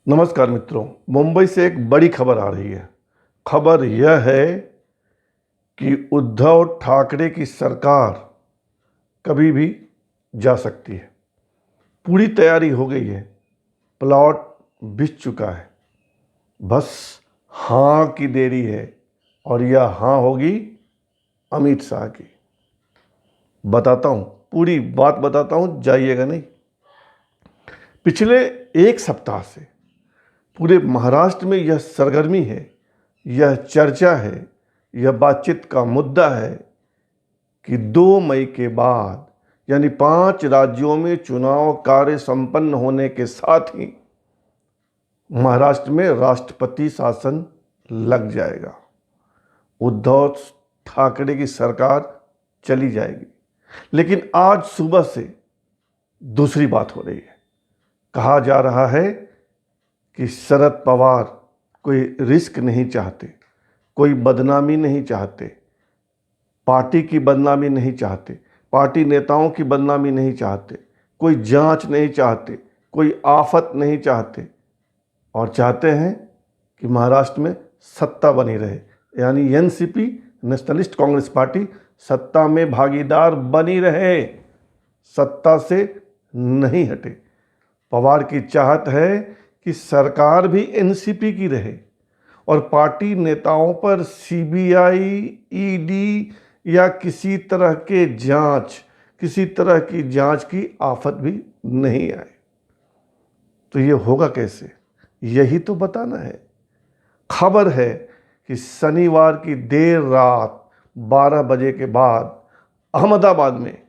नमस्कार मित्रों। मुंबई से एक बड़ी खबर आ रही है। खबर यह है कि उद्धव ठाकरे की सरकार कभी भी जा सकती है। पूरी तैयारी हो गई है, प्लॉट बिछ चुका है, बस हाँ की देरी है और यह हाँ होगी अमित शाह की। बताता हूँ, पूरी बात बताता हूँ, जाइएगा नहीं। पिछले एक सप्ताह से पूरे महाराष्ट्र में यह सरगर्मी है, यह चर्चा है, यह बातचीत का मुद्दा है कि 2 मई के बाद यानी 5 राज्यों में चुनाव कार्य संपन्न होने के साथ ही महाराष्ट्र में राष्ट्रपति शासन लग जाएगा। उद्धव ठाकरे की सरकार चली जाएगी। लेकिन आज सुबह से दूसरी बात हो रही है। कहा जा रहा है कि शरद पवार कोई रिस्क नहीं चाहते, कोई बदनामी नहीं चाहते, पार्टी की बदनामी नहीं चाहते, पार्टी नेताओं की बदनामी नहीं चाहते, कोई जांच नहीं चाहते, कोई आफत नहीं चाहते और चाहते हैं कि महाराष्ट्र में सत्ता बनी रहे, यानी एनसीपी नेशनलिस्ट कांग्रेस पार्टी सत्ता में भागीदार बनी रहे, सत्ता से नहीं हटे। पवार की चाहत है कि सरकार भी एनसीपी की रहे और पार्टी नेताओं पर सीबीआई, ईडी या किसी तरह की जांच की आफत भी नहीं आए। तो ये होगा कैसे, यही तो बताना है। खबर है कि शनिवार की देर रात 12 बजे के बाद अहमदाबाद में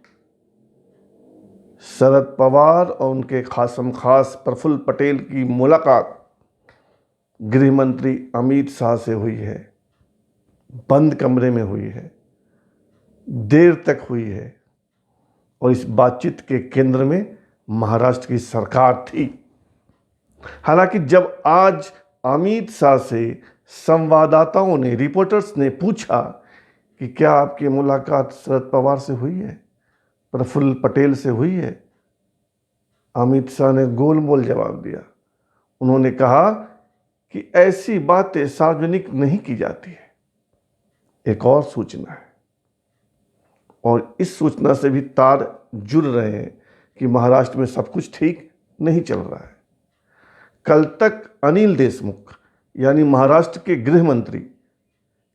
शरद पवार और उनके खासम खास प्रफुल्ल पटेल की मुलाकात गृह मंत्री अमित शाह से हुई है। बंद कमरे में हुई है, देर तक हुई है और इस बातचीत के केंद्र में महाराष्ट्र की सरकार थी। हालांकि जब आज अमित शाह से संवाददाताओं ने, रिपोर्टर्स ने पूछा कि क्या आपकी मुलाकात शरद पवार से हुई है, प्रफुल्ल पटेल से हुई है, अमित शाह ने गोलमोल जवाब दिया। उन्होंने कहा कि ऐसी बातें सार्वजनिक नहीं की जाती है। एक और सूचना है और इस सूचना से भी तार जुड़ रहे हैं कि महाराष्ट्र में सब कुछ ठीक नहीं चल रहा है। कल तक अनिल देशमुख यानी महाराष्ट्र के गृह मंत्री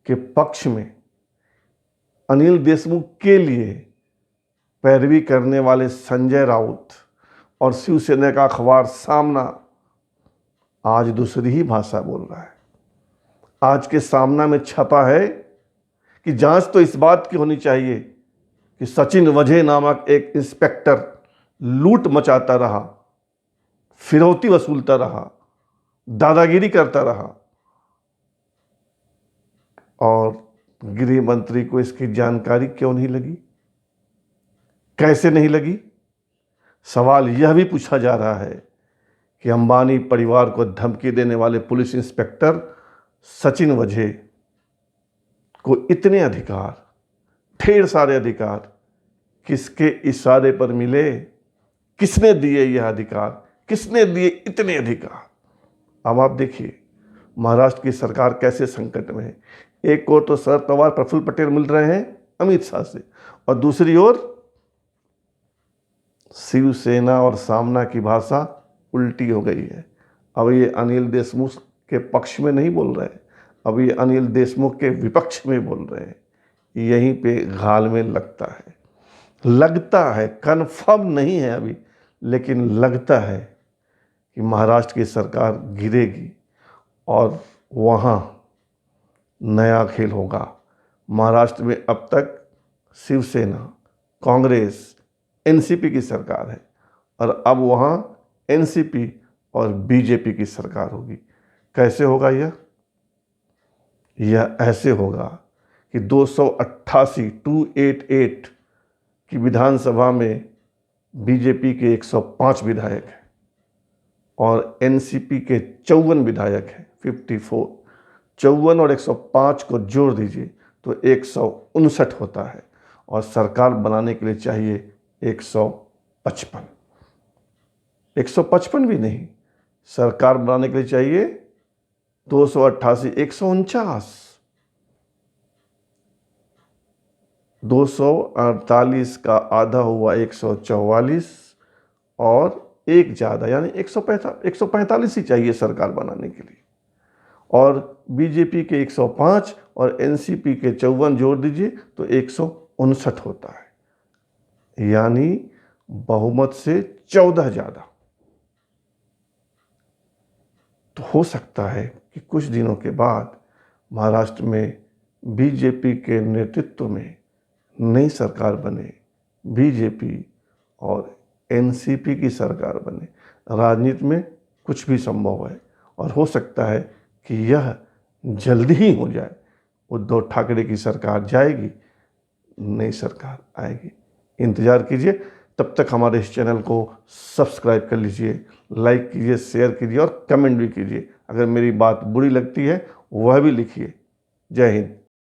के पक्ष में अनिल देशमुख के लिए पैरवी करने वाले संजय राउत और शिवसेना का अखबार सामना आज दूसरी ही भाषा बोल रहा है। आज के सामना में छपा है कि जांच तो इस बात की होनी चाहिए कि सचिन वझे नामक एक इंस्पेक्टर लूट मचाता रहा, फिरौती वसूलता रहा, दादागिरी करता रहा और गृह मंत्री को इसकी जानकारी क्यों नहीं लगी, कैसे नहीं लगी। सवाल यह भी पूछा जा रहा है कि अंबानी परिवार को धमकी देने वाले पुलिस इंस्पेक्टर सचिन वझे को इतने अधिकार, ढेर सारे अधिकार किसके इशारे पर मिले, किसने दिए यह अधिकार, किसने दिए इतने अधिकार। अब आप देखिए महाराष्ट्र की सरकार कैसे संकट में है। एक ओर तो शरद पवार, प्रफुल्ल पटेल मिल रहे हैं अमित शाह से और दूसरी ओर शिवसेना और सामना की भाषा उल्टी हो गई है। अब ये अनिल देशमुख के पक्ष में नहीं बोल रहे, अब ये अनिल देशमुख के विपक्ष में बोल रहे हैं। यहीं पे घालमेल लगता है, कन्फर्म नहीं है अभी, लेकिन लगता है कि महाराष्ट्र की सरकार गिरेगी और वहाँ नया खेल होगा। महाराष्ट्र में अब तक शिवसेना, कांग्रेस, एनसीपी की सरकार है और अब वहाँ एनसीपी और बीजेपी की सरकार होगी। कैसे होगा यह ऐसे होगा कि 288 की विधानसभा में बीजेपी के 105 विधायक हैं और एनसीपी के 54 विधायक हैं, 54। 54 और 105 को जोड़ दीजिए तो 159 होता है और सरकार बनाने के लिए चाहिए 155 भी नहीं, सरकार बनाने के लिए चाहिए 288, 149, 248 का आधा हुआ 144 और एक ज़्यादा यानी 145 ही चाहिए सरकार बनाने के लिए। और बीजेपी के 105 और एनसीपी के 54 जोड़ दीजिए तो 159 होता है, यानी बहुमत से 14 ज़्यादा। तो हो सकता है कि कुछ दिनों के बाद महाराष्ट्र में बीजेपी के नेतृत्व में नई सरकार बने, बीजेपी और एनसीपी की सरकार बने। राजनीति में कुछ भी संभव है और हो सकता है कि यह जल्दी ही हो जाए। उद्धव ठाकरे की सरकार जाएगी, नई सरकार आएगी। इंतज़ार कीजिए। तब तक हमारे इस चैनल को सब्सक्राइब कर लीजिए, लाइक कीजिए, शेयर कीजिए और कमेंट भी कीजिए। अगर मेरी बात बुरी लगती है वह भी लिखिए। जय हिंद।